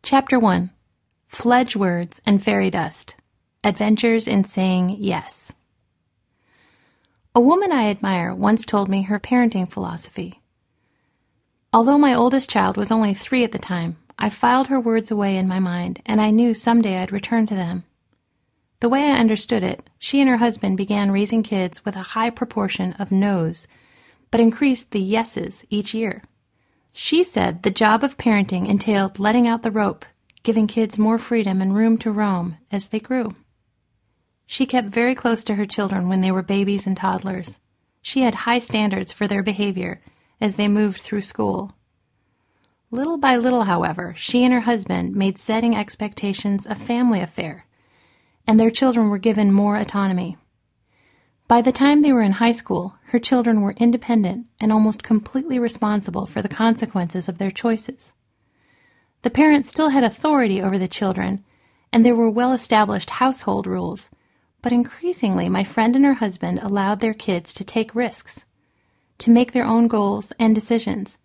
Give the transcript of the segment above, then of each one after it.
Chapter 1. Fledge Words and Fairy Dust. Adventures in Saying Yes. A woman I admire once told me her parenting philosophy. Although my oldest child was only 3 at the time, I filed her words away in my mind, and I knew someday I'd return to them. The way I understood it, she and her husband began raising kids with a high proportion of no's, but increased the yeses each year. She said the job of parenting entailed letting out the rope, giving kids more freedom and room to roam as they grew. She kept very close to her children when they were babies and toddlers. She had high standards for their behavior as they moved through school. Little by little, however, she and her husband made setting expectations a family affair, and their children were given more autonomy. By the time they were in high school, her children were independent and almost completely responsible for the consequences of their choices. The parents still had authority over the children, and there were well-established household rules, but increasingly my friend and her husband allowed their kids to take risks, to make their own goals and decisions,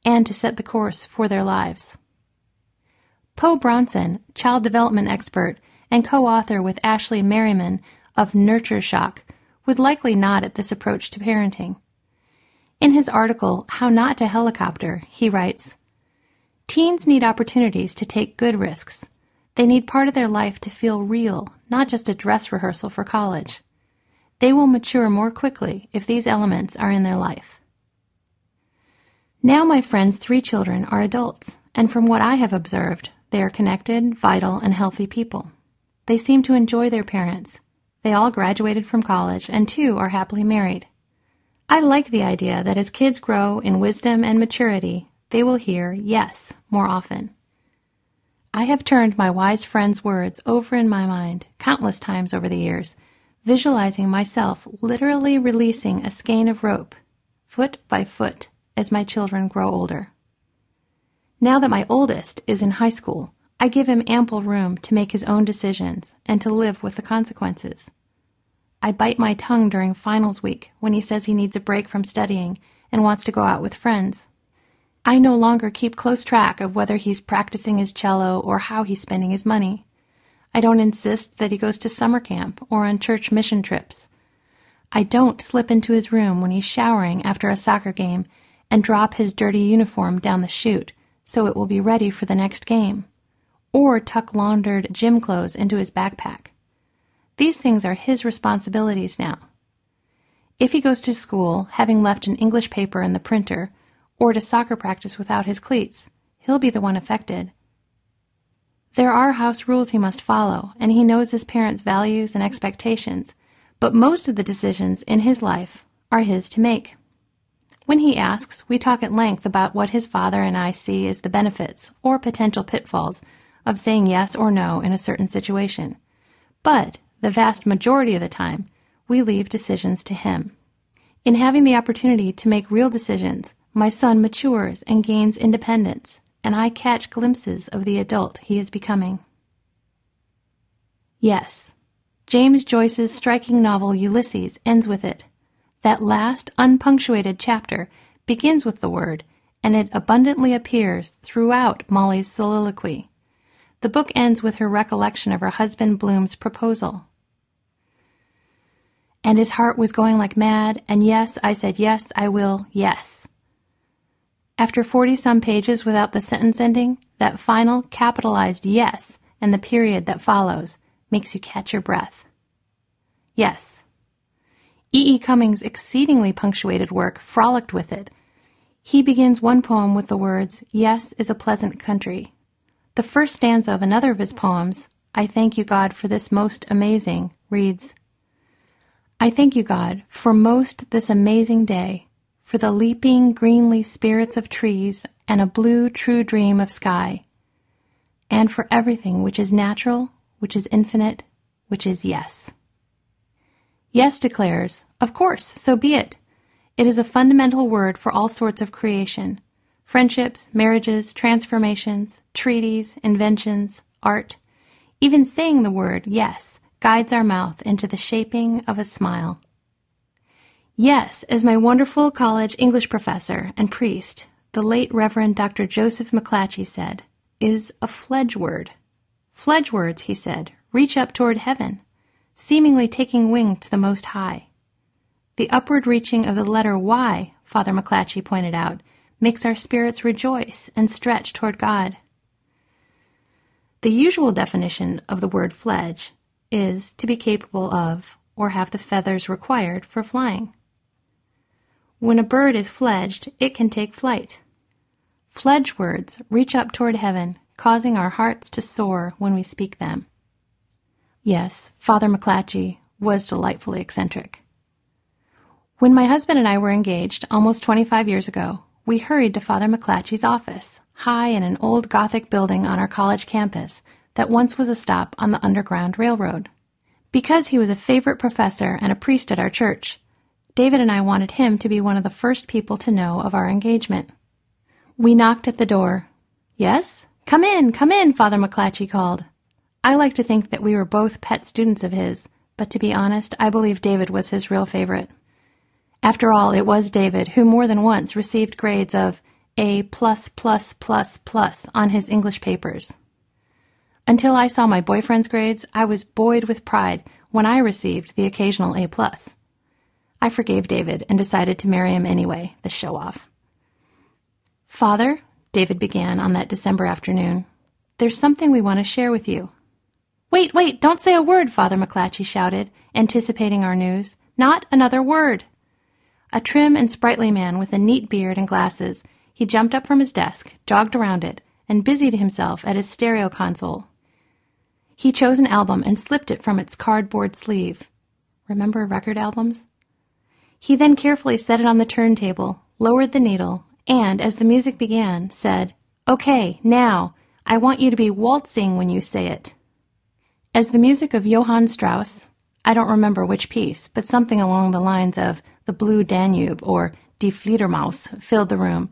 and to set the course for their lives. Poe Bronson, child development expert and co-author with Ashley Merriman of Nurture Shock, would likely nod at this approach to parenting. In his article, How Not to Helicopter, he writes, "Teens need opportunities to take good risks. They need part of their life to feel real, not just a dress rehearsal for college. They will mature more quickly if these elements are in their life." Now my friend's 3 children are adults, and from what I have observed, they are connected, vital, and healthy people. They seem to enjoy their parents. They all graduated from college, and 2 are happily married. I like the idea that as kids grow in wisdom and maturity, they will hear yes more often. I have turned my wise friend's words over in my mind countless times over the years, visualizing myself literally releasing a skein of rope, foot by foot, as my children grow older. Now that my oldest is in high school, I give him ample room to make his own decisions and to live with the consequences. I bite my tongue during finals week when he says he needs a break from studying and wants to go out with friends. I no longer keep close track of whether he's practicing his cello or how he's spending his money. I don't insist that he goes to summer camp or on church mission trips. I don't slip into his room when he's showering after a soccer game and drop his dirty uniform down the chute so it will be ready for the next game, or tuck laundered gym clothes into his backpack. These things are his responsibilities now. If he goes to school, having left an English paper in the printer, or to soccer practice without his cleats, he'll be the one affected. There are house rules he must follow, and he knows his parents' values and expectations, but most of the decisions in his life are his to make. When he asks, we talk at length about what his father and I see as the benefits or potential pitfalls of saying yes or no in a certain situation. But the vast majority of the time, we leave decisions to him. In having the opportunity to make real decisions, my son matures and gains independence, and I catch glimpses of the adult he is becoming. Yes, James Joyce's striking novel Ulysses ends with it. That last, unpunctuated chapter begins with the word, and it abundantly appears throughout Molly's soliloquy. The book ends with her recollection of her husband Bloom's proposal. "And his heart was going like mad, and yes, I said yes, I will, yes." After 40-some pages without the sentence ending, that final capitalized yes and the period that follows makes you catch your breath. Yes. E. Cummings' exceedingly punctuated work frolicked with it. He begins one poem with the words, "Yes is a pleasant country." The first stanza of another of his poems, "I thank you, God, for this most amazing," reads, "I thank you, God, for most this amazing day, for the leaping greenly spirits of trees and a blue true dream of sky, and for everything which is natural, which is infinite, which is yes." Yes declares, of course, so be it. It is a fundamental word for all sorts of creation. Friendships, marriages, transformations, treaties, inventions, art. Even saying the word yes guides our mouth into the shaping of a smile. Yes, as my wonderful college English professor and priest, the late Reverend Dr. Joseph McClatchy said, is a fledge word. Fledge words, he said, reach up toward heaven, seemingly taking wing to the Most High. The upward reaching of the letter Y, Father McClatchy pointed out, makes our spirits rejoice and stretch toward God. The usual definition of the word fledge is to be capable of or have the feathers required for flying. When a bird is fledged, it can take flight. Fledge words reach up toward heaven, causing our hearts to soar when we speak them. Yes, Father McClatchy was delightfully eccentric. When my husband and I were engaged almost 25 years ago, we hurried to Father McClatchy's office, high in an old Gothic building on our college campus that once was a stop on the Underground Railroad. Because he was a favorite professor and a priest at our church, David and I wanted him to be one of the first people to know of our engagement. We knocked at the door. "Yes? Come in, Father McClatchy called." I like to think that we were both pet students of his, but to be honest, I believe David was his real favorite. After all, it was David who more than once received grades of A++++ on his English papers. Until I saw my boyfriend's grades, I was buoyed with pride when I received the occasional A+. I forgave David and decided to marry him anyway, the show-off. "Father," David began on that December afternoon, "there's something we want to share with you." Wait, don't say a word," Father McClatchy shouted, anticipating our news. "Not another word." A trim and sprightly man with a neat beard and glasses, he jumped up from his desk, jogged around it, and busied himself at his stereo console. He chose an album and slipped it from its cardboard sleeve. Remember record albums? He then carefully set it on the turntable, lowered the needle, and, as the music began, said, "Okay, now, I want you to be waltzing when you say it." As the music of Johann Strauss, I don't remember which piece, but something along the lines of The Blue Danube or Die Fledermaus filled the room,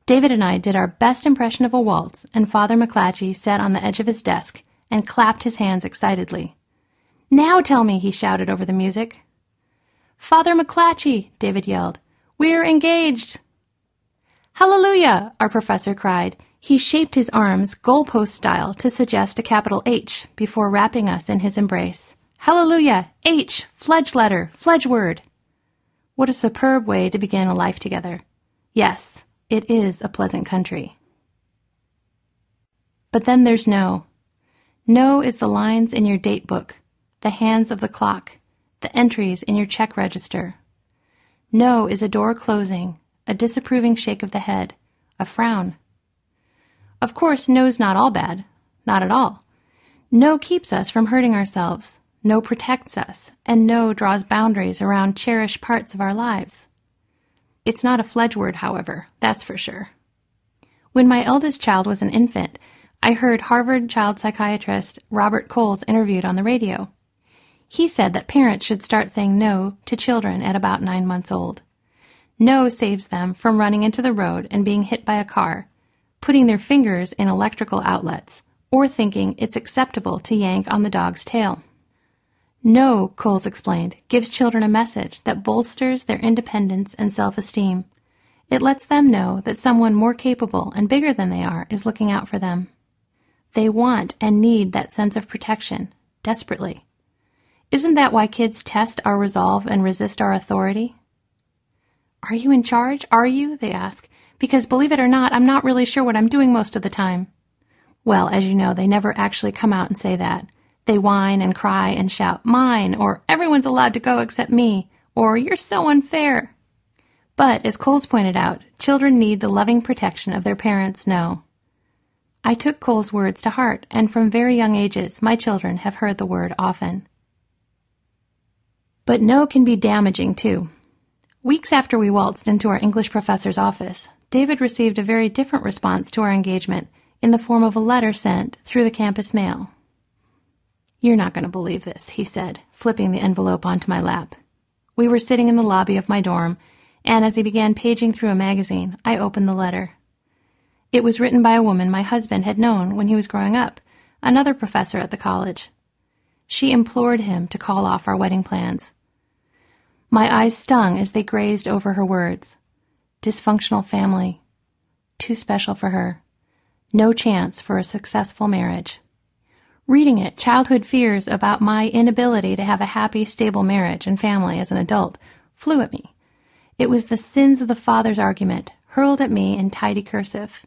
David and I did our best impression of a waltz, and Father McClatchy sat on the edge of his desk and clapped his hands excitedly. "Now tell me," he shouted over the music. "Father McClatchy," David yelled, "we're engaged." "Hallelujah," our professor cried. He shaped his arms goalpost style to suggest a capital H before wrapping us in his embrace. "Hallelujah, H, fledge letter, fledge word." What a superb way to begin a life together. Yes, it is a pleasant country. But then there's no. No is the lines in your date book, the hands of the clock, the entries in your check register. No is a door closing, a disapproving shake of the head, a frown. Of course, no's not all bad. Not at all. No keeps us from hurting ourselves. No protects us, and no draws boundaries around cherished parts of our lives. It's not a fledge word, however, that's for sure. When my eldest child was an infant, I heard Harvard child psychiatrist Robert Coles interviewed on the radio. He said that parents should start saying no to children at about 9 months old. No saves them from running into the road and being hit by a car, putting their fingers in electrical outlets, or thinking it's acceptable to yank on the dog's tail. No, Coles explained, gives children a message that bolsters their independence and self-esteem. It lets them know that someone more capable and bigger than they are is looking out for them. They want and need that sense of protection, desperately. Isn't that why kids test our resolve and resist our authority? "Are you in charge? Are you?" they ask. "Because believe it or not, I'm not really sure what I'm doing most of the time." Well, as you know, they never actually come out and say that. They whine and cry and shout, "Mine," or "Everyone's allowed to go except me," or "You're so unfair." But, as Coles pointed out, children need the loving protection of their parents' no. I took Coles' words to heart, and from very young ages, my children have heard the word often. But no can be damaging, too. Weeks after we waltzed into our English professor's office, David received a very different response to our engagement in the form of a letter sent through the campus mail. "You're not going to believe this," he said, flipping the envelope onto my lap. We were sitting in the lobby of my dorm, and as he began paging through a magazine, I opened the letter. It was written by a woman my husband had known when he was growing up, another professor at the college. She implored him to call off our wedding plans. My eyes stung as they grazed over her words. Dysfunctional family. Too special for her. No chance for a successful marriage. Reading it, childhood fears about my inability to have a happy, stable marriage and family as an adult flew at me. It was the sins of the father's argument, hurled at me in tidy cursive.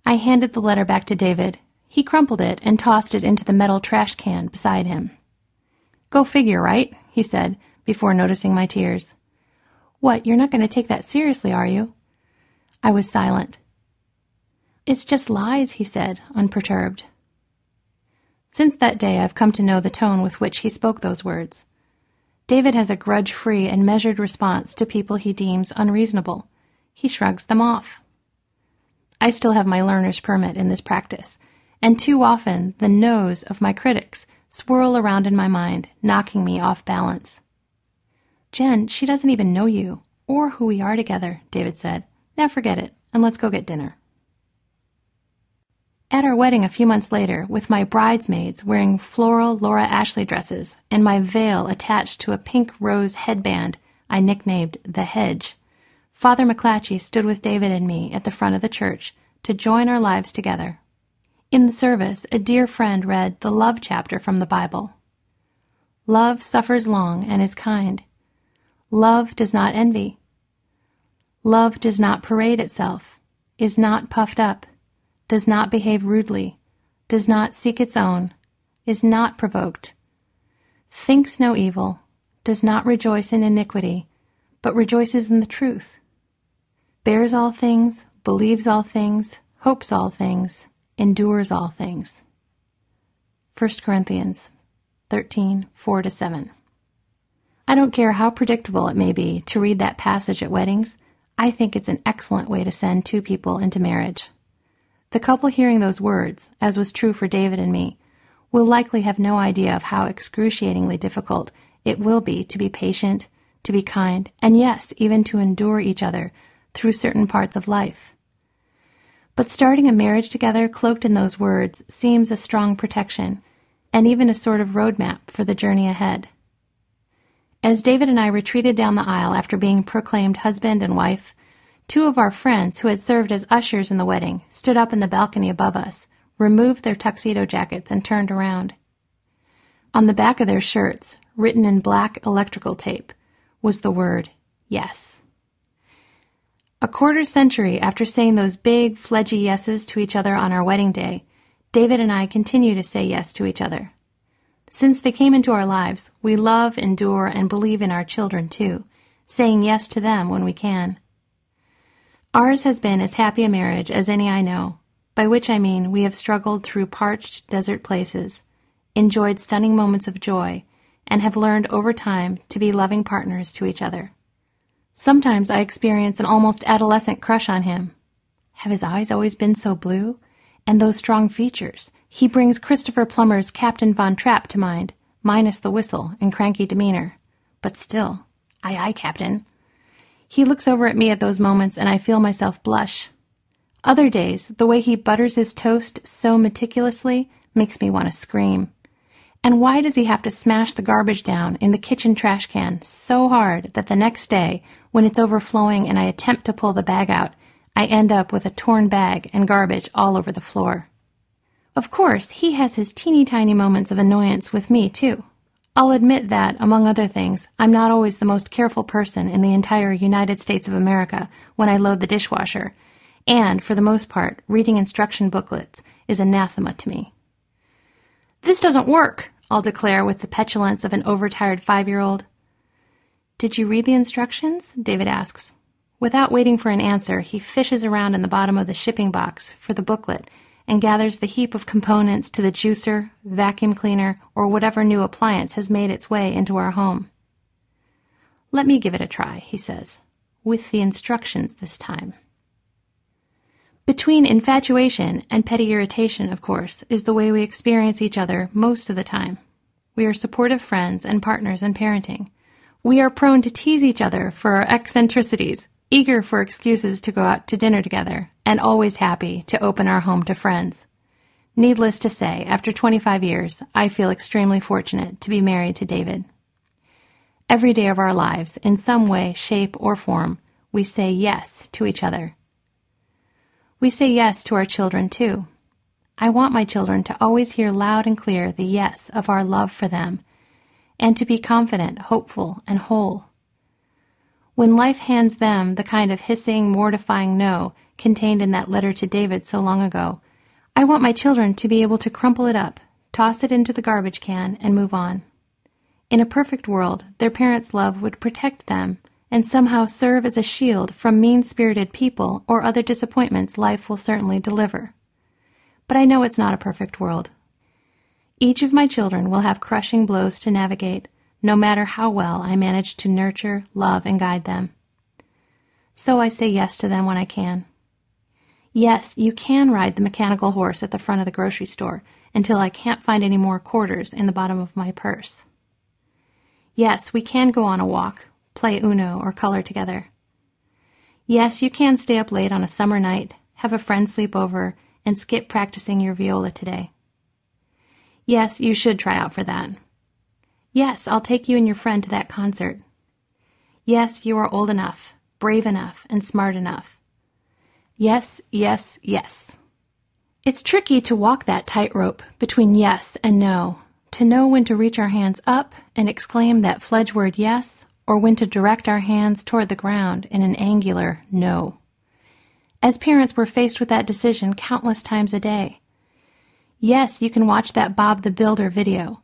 I handed the letter back to David. He crumpled it and tossed it into the metal trash can beside him. "Go figure, right?" he said, before noticing my tears. "What, you're not going to take that seriously, are you?" I was silent. "It's just lies," he said, unperturbed. Since that day, I've come to know the tone with which he spoke those words. David has a grudge-free and measured response to people he deems unreasonable. He shrugs them off. I still have my learner's permit in this practice, and too often the no's of my critics swirl around in my mind, knocking me off balance. "Jen, she doesn't even know you, or who we are together," David said. "Now forget it, and let's go get dinner." At our wedding a few months later, with my bridesmaids wearing floral Laura Ashley dresses and my veil attached to a pink rose headband I nicknamed the Hedge, Father McClatchy stood with David and me at the front of the church to join our lives together. In the service, a dear friend read the love chapter from the Bible. Love suffers long and is kind. Love does not envy. Love does not parade itself, is not puffed up, does not behave rudely, does not seek its own, is not provoked, thinks no evil, does not rejoice in iniquity, but rejoices in the truth, bears all things, believes all things, hopes all things, endures all things. 1 Corinthians 13:4-7. I don't care how predictable it may be to read that passage at weddings. I think it's an excellent way to send two people into marriage. The couple hearing those words, as was true for David and me, will likely have no idea of how excruciatingly difficult it will be to be patient, to be kind, and yes, even to endure each other through certain parts of life. But starting a marriage together cloaked in those words seems a strong protection, and even a sort of roadmap for the journey ahead. As David and I retreated down the aisle after being proclaimed husband and wife, two of our friends who had served as ushers in the wedding stood up in the balcony above us, removed their tuxedo jackets, and turned around. On the back of their shirts, written in black electrical tape, was the word, yes. A quarter-century after saying those big, fledgy yeses to each other on our wedding day, David and I continue to say yes to each other. Since they came into our lives, we love, endure, and believe in our children too, saying yes to them when we can. Ours has been as happy a marriage as any I know, by which I mean we have struggled through parched desert places, enjoyed stunning moments of joy, and have learned over time to be loving partners to each other. Sometimes I experience an almost adolescent crush on him. Have his eyes always been so blue? And those strong features. He brings Christopher Plummer's Captain Von Trapp to mind, minus the whistle and cranky demeanor. But still, aye, aye, Captain. He looks over at me at those moments and I feel myself blush. Other days, the way he butters his toast so meticulously makes me want to scream. And why does he have to smash the garbage down in the kitchen trash can so hard that the next day, when it's overflowing and I attempt to pull the bag out, I end up with a torn bag and garbage all over the floor? Of course, he has his teeny-tiny moments of annoyance with me, too. I'll admit that, among other things, I'm not always the most careful person in the entire United States of America when I load the dishwasher, and, for the most part, reading instruction booklets is anathema to me. "This doesn't work," I'll declare with the petulance of an overtired 5-year-old. "Did you read the instructions?" David asks. Without waiting for an answer, he fishes around in the bottom of the shipping box for the booklet and gathers the heap of components to the juicer, vacuum cleaner, or whatever new appliance has made its way into our home. "Let me give it a try," he says, "with the instructions this time." Between infatuation and petty irritation, of course, is the way we experience each other most of the time. We are supportive friends and partners in parenting. We are prone to tease each other for our eccentricities, eager for excuses to go out to dinner together, and always happy to open our home to friends. Needless to say, after 25 years, I feel extremely fortunate to be married to David. Every day of our lives, in some way, shape, or form, we say yes to each other. We say yes to our children too. I want my children to always hear loud and clear the yes of our love for them, and to be confident, hopeful, and whole. When life hands them the kind of hissing, mortifying no contained in that letter to David so long ago, I want my children to be able to crumple it up, toss it into the garbage can, and move on. In a perfect world, their parents' love would protect them and somehow serve as a shield from mean-spirited people or other disappointments life will certainly deliver. But I know it's not a perfect world. Each of my children will have crushing blows to navigate, no matter how well I manage to nurture, love, and guide them. So I say yes to them when I can. Yes, you can ride the mechanical horse at the front of the grocery store until I can't find any more quarters in the bottom of my purse. Yes, we can go on a walk, play Uno, or color together. Yes, you can stay up late on a summer night, have a friend sleep over, and skip practicing your viola today. Yes, you should try out for that. Yes, I'll take you and your friend to that concert. Yes, you are old enough, brave enough, and smart enough. Yes, yes, yes. It's tricky to walk that tightrope between yes and no, to know when to reach our hands up and exclaim that fledge word yes, or when to direct our hands toward the ground in an angular no. As parents, we're faced with that decision countless times a day. Yes, you can watch that Bob the Builder video.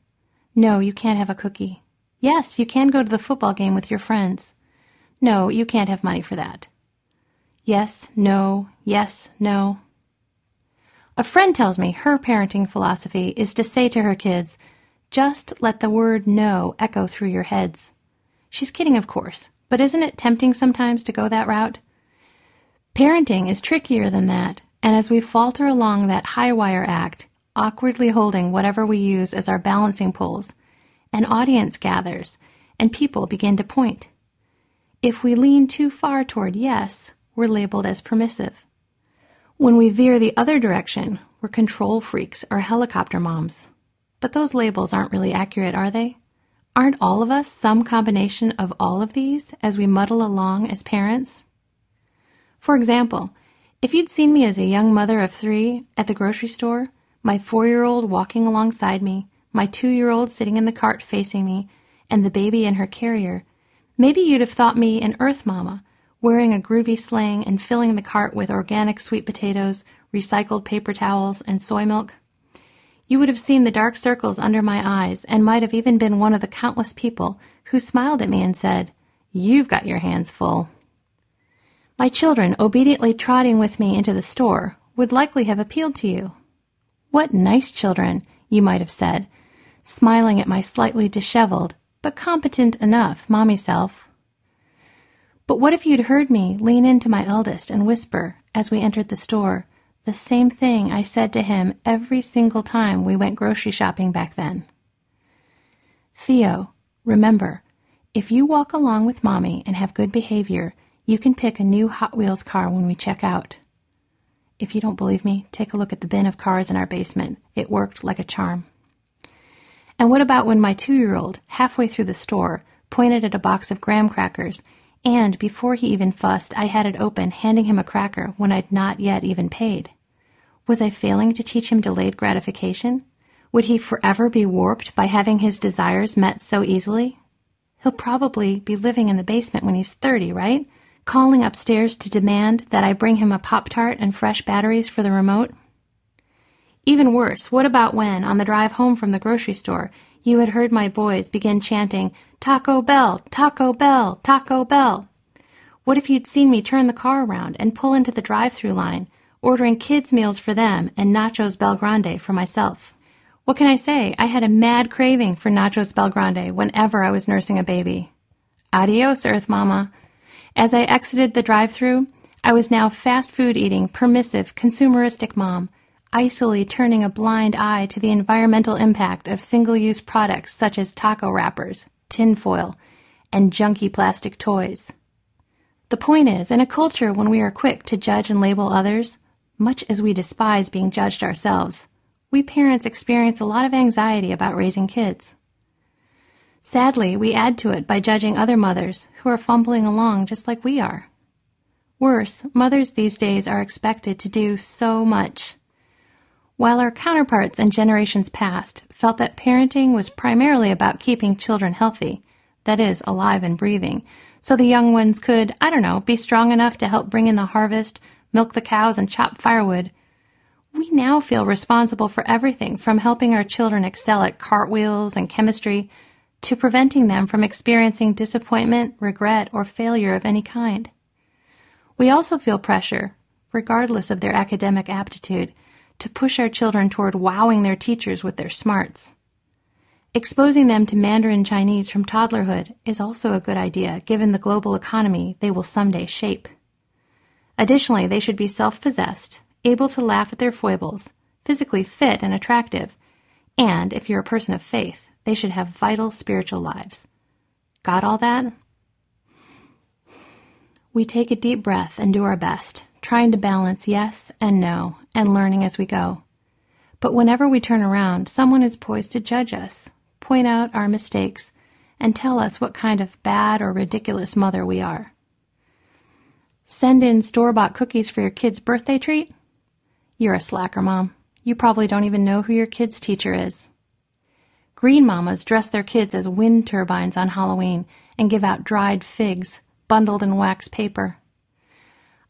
No, you can't have a cookie. Yes, you can go to the football game with your friends. No, you can't have money for that. Yes, no, yes, no. A friend tells me her parenting philosophy is to say to her kids, just let the word no echo through your heads. She's kidding, of course, but isn't it tempting sometimes to go that route? Parenting is trickier than that, and as we falter along that high wire act, awkwardly holding whatever we use as our balancing poles, an audience gathers, and people begin to point. If we lean too far toward yes, we're labeled as permissive. When we veer the other direction, we're control freaks or helicopter moms. But those labels aren't really accurate, are they? Aren't all of us some combination of all of these as we muddle along as parents? For example, if you'd seen me as a young mother of 3 at the grocery store, my 4-year-old walking alongside me, my 2-year-old sitting in the cart facing me, and the baby in her carrier, maybe you'd have thought me an earth mama, wearing a groovy sling and filling the cart with organic sweet potatoes, recycled paper towels, and soy milk. You would have seen the dark circles under my eyes and might have even been one of the countless people who smiled at me and said, "You've got your hands full." My children obediently trotting with me into the store would likely have appealed to you. "What nice children," you might have said, smiling at my slightly disheveled, but competent enough mommy self. But what if you'd heard me lean into my eldest and whisper, as we entered the store, the same thing I said to him every single time we went grocery shopping back then? "Theo, remember, if you walk along with Mommy and have good behavior, you can pick a new Hot Wheels car when we check out." If you don't believe me, take a look at the bin of cars in our basement. It worked like a charm. And what about when my 2-year-old, halfway through the store, pointed at a box of graham crackers, and before he even fussed, I had it open, handing him a cracker when I'd not yet even paid? Was I failing to teach him delayed gratification? Would he forever be warped by having his desires met so easily? He'll probably be living in the basement when he's 30, right? Calling upstairs to demand that I bring him a Pop-Tart and fresh batteries for the remote? Even worse, what about when, on the drive home from the grocery store, you had heard my boys begin chanting, "Taco Bell, Taco Bell, Taco Bell"? What if you'd seen me turn the car around and pull into the drive-thru line, ordering kids' meals for them and nachos Bel Grande for myself? What can I say? I had a mad craving for nachos Bel Grande whenever I was nursing a baby. Adios, Earth Mama. As I exited the drive-thru, I was now fast food eating, permissive, consumeristic mom, icily turning a blind eye to the environmental impact of single-use products such as taco wrappers, tinfoil, and junky plastic toys. The point is, in a culture when we are quick to judge and label others, much as we despise being judged ourselves, we parents experience a lot of anxiety about raising kids. Sadly, we add to it by judging other mothers who are fumbling along just like we are. Worse, mothers these days are expected to do so much. While our counterparts in generations past felt that parenting was primarily about keeping children healthy, that is, alive and breathing, so the young ones could, be strong enough to help bring in the harvest, milk the cows, and chop firewood, we now feel responsible for everything from helping our children excel at cartwheels and chemistry to preventing them from experiencing disappointment, regret, or failure of any kind. We also feel pressure, regardless of their academic aptitude, to push our children toward wowing their teachers with their smarts. Exposing them to Mandarin Chinese from toddlerhood is also a good idea given the global economy they will someday shape. Additionally, they should be self-possessed, able to laugh at their foibles, physically fit and attractive, and, if you're a person of faith, they should have vital spiritual lives. Got all that? We take a deep breath and do our best, trying to balance yes and no and learning as we go. But whenever we turn around, someone is poised to judge us, point out our mistakes, and tell us what kind of bad or ridiculous mother we are. Send in store-bought cookies for your kid's birthday treat? You're a slacker, Mom. You probably don't even know who your kid's teacher is. Green mamas dress their kids as wind turbines on Halloween and give out dried figs bundled in wax paper.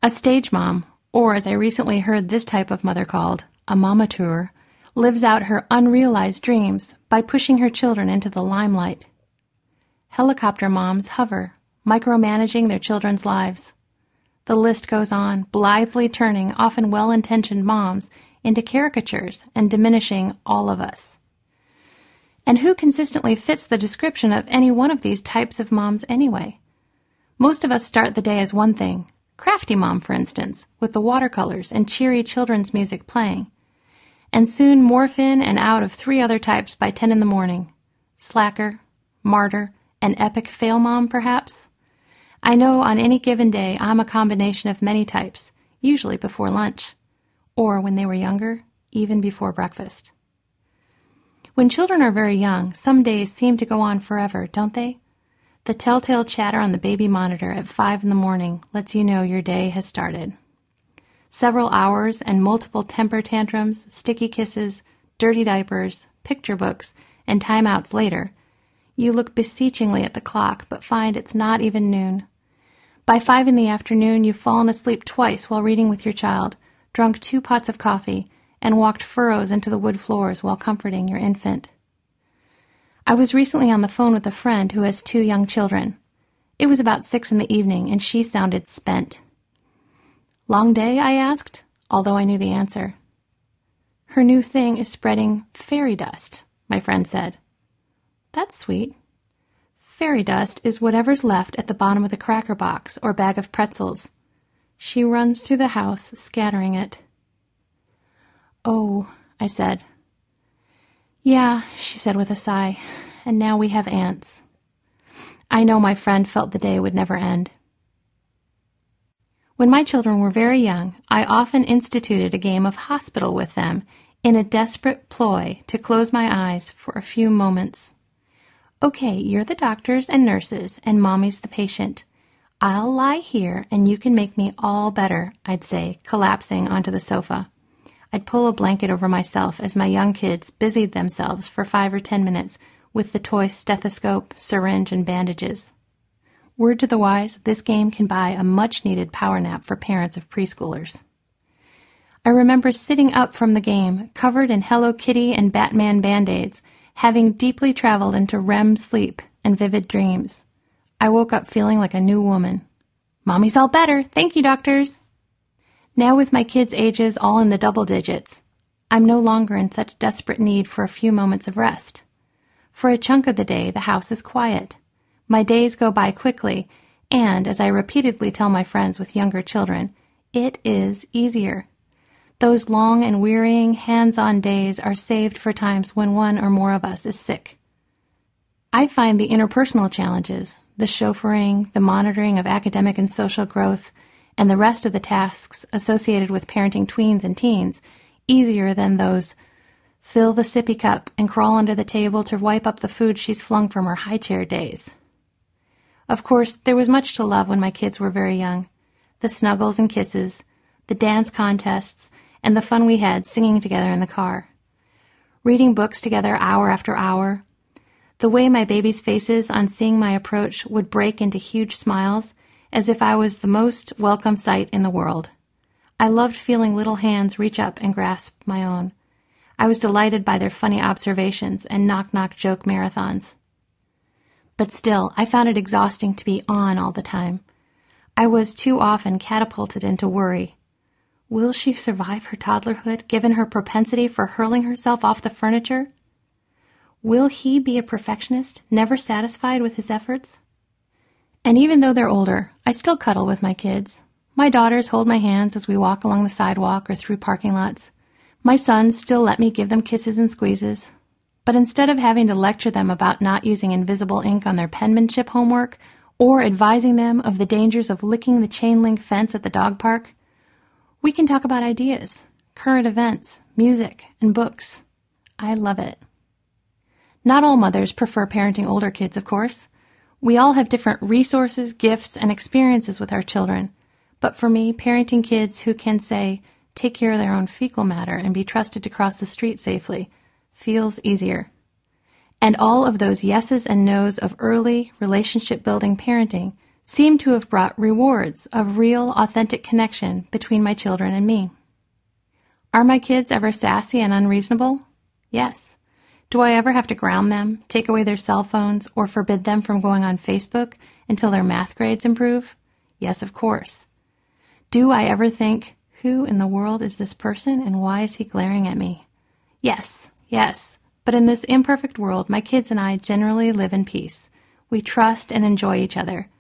A stage mom, or as I recently heard this type of mother called, a momateur, lives out her unrealized dreams by pushing her children into the limelight. Helicopter moms hover, micromanaging their children's lives. The list goes on, blithely turning often well-intentioned moms into caricatures and diminishing all of us. And who consistently fits the description of any one of these types of moms anyway? Most of us start the day as one thing, crafty mom, for instance, with the watercolors and cheery children's music playing, and soon morph in and out of 3 other types by 10 in the morning. Slacker, martyr, and epic fail mom, perhaps? I know on any given day I'm a combination of many types, usually before lunch, or when they were younger, even before breakfast. When children are very young, some days seem to go on forever, don't they? The telltale chatter on the baby monitor at 5 in the morning lets you know your day has started. Several hours and multiple temper tantrums, sticky kisses, dirty diapers, picture books, and timeouts later, you look beseechingly at the clock but find it's not even noon. By 5 in the afternoon, you've fallen asleep twice while reading with your child, drunk 2 pots of coffee, and walked furrows into the wood floors while comforting your infant. I was recently on the phone with a friend who has 2 young children. It was about 6 in the evening, and she sounded spent. Long day, I asked, although I knew the answer. Her new thing is spreading fairy dust, my friend said. That's sweet. Fairy dust is whatever's left at the bottom of the cracker box or bag of pretzels. She runs through the house, scattering it. Oh, I said. Yeah, she said with a sigh, and now we have ants. I know my friend felt the day would never end. When my children were very young, I often instituted a game of hospital with them in a desperate ploy to close my eyes for a few moments. Okay, you're the doctors and nurses, and Mommy's the patient. I'll lie here, and you can make me all better, I'd say, collapsing onto the sofa. I'd pull a blanket over myself as my young kids busied themselves for 5 or 10 minutes with the toy stethoscope, syringe, and bandages. Word to the wise, this game can buy a much-needed power nap for parents of preschoolers. I remember sitting up from the game, covered in Hello Kitty and Batman Band-Aids, having deeply traveled into REM sleep and vivid dreams. I woke up feeling like a new woman. Mommy's all better. Thank you, doctors. Now with my kids' ages all in the double digits, I'm no longer in such desperate need for a few moments of rest. For a chunk of the day, the house is quiet. My days go by quickly, and, as I repeatedly tell my friends with younger children, it is easier. Those long and wearying hands-on days are saved for times when one or more of us is sick. I find the interpersonal challenges, the chauffeuring, the monitoring of academic and social growth, and the rest of the tasks associated with parenting tweens and teens easier than those fill the sippy cup and crawl under the table to wipe up the food she's flung from her high chair days. Of course, there was much to love when my kids were very young. the snuggles and kisses, the dance contests, and the fun we had singing together in the car. Reading books together hour after hour. The way my baby's faces on seeing my approach would break into huge smiles, as if I was the most welcome sight in the world. I loved feeling little hands reach up and grasp my own. I was delighted by their funny observations and knock-knock joke marathons. But still, I found it exhausting to be on all the time. I was too often catapulted into worry. Will she survive her toddlerhood, given her propensity for hurling herself off the furniture? Will he be a perfectionist, never satisfied with his efforts? And even though they're older, I still cuddle with my kids. My daughters hold my hands as we walk along the sidewalk or through parking lots. My sons still let me give them kisses and squeezes. But instead of having to lecture them about not using invisible ink on their penmanship homework or advising them of the dangers of licking the chain-link fence at the dog park, we can talk about ideas, current events, music, and books. I love it. Not all mothers prefer parenting older kids, of course. We all have different resources, gifts, and experiences with our children. But for me, parenting kids who can, say, take care of their own fecal matter and be trusted to cross the street safely feels easier. And all of those yeses and nos of early relationship-building parenting seem to have brought rewards of real, authentic connection between my children and me. Are my kids ever sassy and unreasonable? Yes. Do I ever have to ground them, take away their cell phones, or forbid them from going on Facebook until their math grades improve? Yes, of course. Do I ever think, who in the world is this person and why is he glaring at me? Yes. But in this imperfect world, my kids and I generally live in peace. We trust and enjoy each other.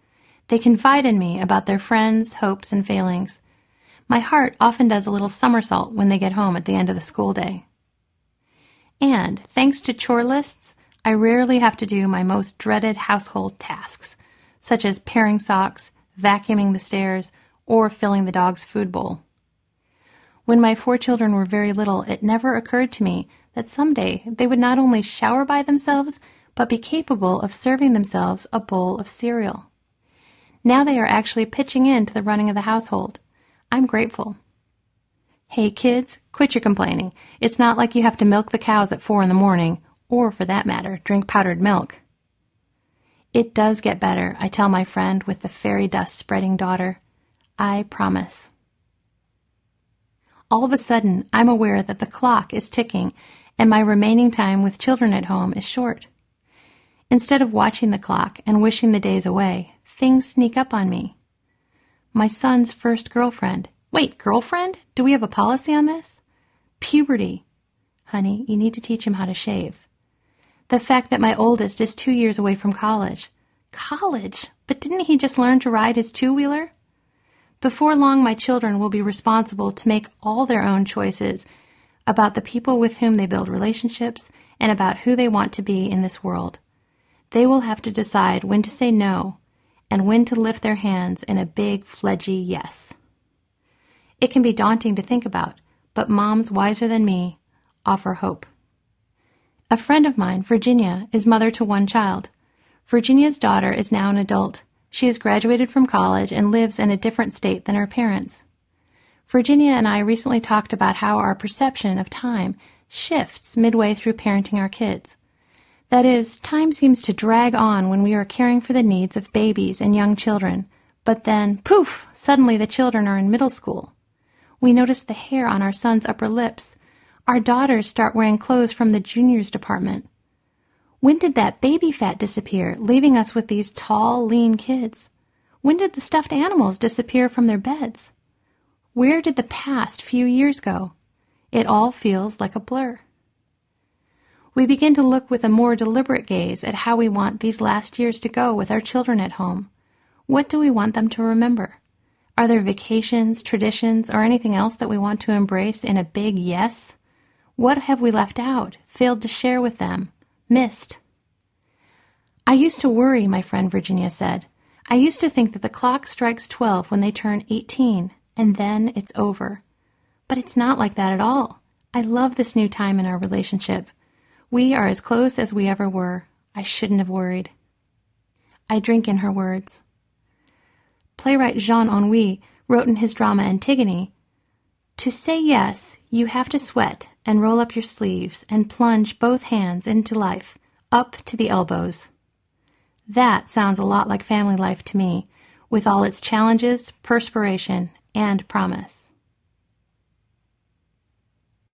They confide in me about their friends, hopes, and failings. My heart often does a little somersault when they get home at the end of the school day. And, thanks to chore lists, I rarely have to do my most dreaded household tasks, such as pairing socks, vacuuming the stairs, or filling the dog's food bowl. When my 4 children were very little, it never occurred to me that someday they would not only shower by themselves, but be capable of serving themselves a bowl of cereal. Now they are actually pitching in to the running of the household. I'm grateful. Hey kids, quit your complaining. It's not like you have to milk the cows at 4 a.m, or for that matter, drink powdered milk. It does get better, I tell my friend with the fairy dust spreading daughter. I promise. All of a sudden, I'm aware that the clock is ticking and my remaining time with children at home is short. Instead of watching the clock and wishing the days away, things sneak up on me. My son's first girlfriend. Wait, girlfriend? Do we have a policy on this? Puberty. Honey, you need to teach him how to shave. The fact that my oldest is 2 years away from college. College? But didn't he just learn to ride his two-wheeler? Before long, my children will be responsible to make all their own choices about the people with whom they build relationships and about who they want to be in this world. They will have to decide when to say no and when to lift their hands in a big, fledgy yes. It can be daunting to think about, but moms wiser than me offer hope. A friend of mine, Virginia, is mother to 1 child. Virginia's daughter is now an adult. She has graduated from college and lives in a different state than her parents. Virginia and I recently talked about how our perception of time shifts midway through parenting our kids. That is, time seems to drag on when we are caring for the needs of babies and young children, but then, poof, suddenly the children are in middle school. We notice the hair on our son's upper lips. Our daughters start wearing clothes from the juniors department. When did that baby fat disappear, leaving us with these tall, lean kids? When did the stuffed animals disappear from their beds? Where did the past few years go? It all feels like a blur. We begin to look with a more deliberate gaze at how we want these last years to go with our children at home. What do we want them to remember? Are there vacations, traditions, or anything else that we want to embrace in a big yes? What have we left out, failed to share with them, missed? I used to worry, my friend Virginia said. I used to think that the clock strikes 12 when they turn 18, and then it's over. But it's not like that at all. I love this new time in our relationship. We are as close as we ever were. I shouldn't have worried. I drink in her words. Playwright Jean Anouilh wrote in his drama Antigone, "To say yes, you have to sweat and roll up your sleeves and plunge both hands into life, up to the elbows." That sounds a lot like family life to me, with all its challenges, perspiration, and promise.